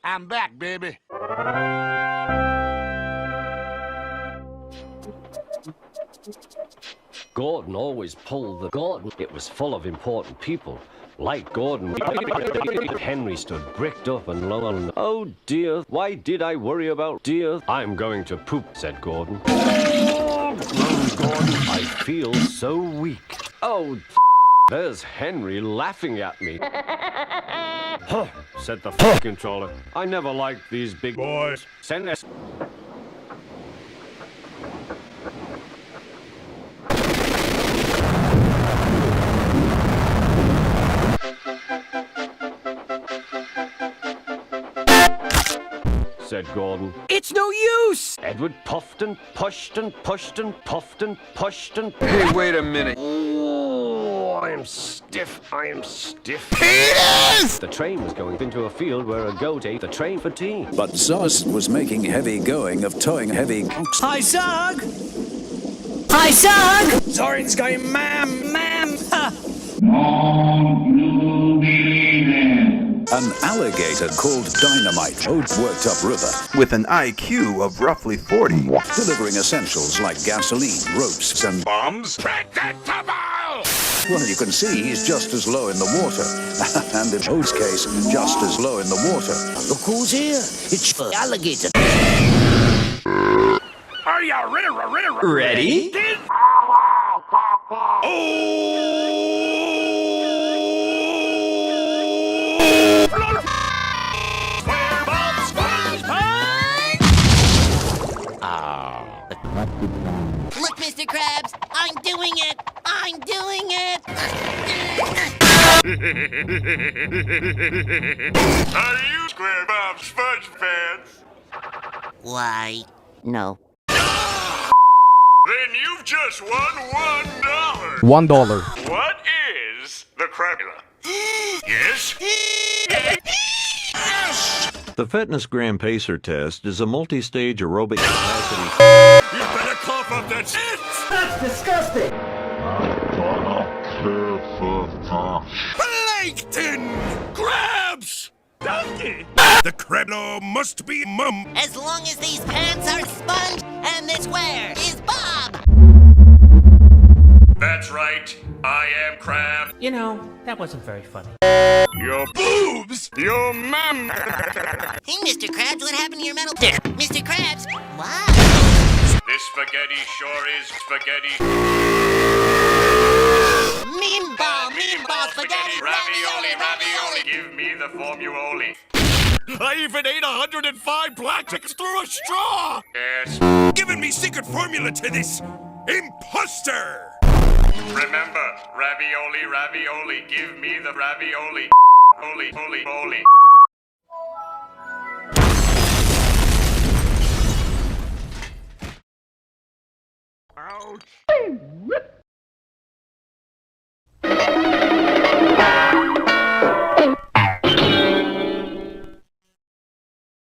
I'm back, baby. Gordon always pulled the Gordon. It was full of important people. Like Gordon, Henry stood bricked up and lone. Oh dear, why did I worry about dear? I'm going to poop, said Gordon. Oh, Gordon, I feel so weak. Oh, there's Henry laughing at me. Huh, said the controller. I never liked these big boys. Send us. Said Gordon. It's no use! Edward puffed and pushed and pushed and puffed and pushed and... Hey, wait a minute. Oh, I am stiff. Penis! The train was going into a field where a goat ate the train for tea. But Zus was making heavy going of towing heavy... Hi, Zug! Hi, Zug! Soren's going, ma'am. An alligator called Dynamite worked upriver, with an IQ of roughly 40. delivering essentials like gasoline, ropes, and Bombs? Track that tubble! well, you can see he's just as low in the water, and in Ode's case, just as low in the water. Look who's here. It's the alligator. Are you Ready? Look, Mr. Krabs, I'm doing it! Are you Square Bob Sponge fans? Why, no. Then you've just won $1. $1. What is the Crabula? Yes? The Fitness Gram Pacer test is a multi-stage aerobic capacity. You better cough up that shit! That's disgusting! Plankton! Crabs! Donkey! The Crablo must be mum. As long as these pants are Sponge and this wear is Bob! That's right. I am Crab. You know, that wasn't very funny. Your boobs! Your mum! Hey, Mr. Krabs, what happened to your metal dick? Mr. Krabs? Wow! This spaghetti sure is spaghetti. Mean ball, spaghetti, ravioli. Give me the formuoli. I even ate 105 blackjacks through a straw! Yes. Giving me secret formula to this imposter! Remember, ravioli. Give me the ravioli. Holy.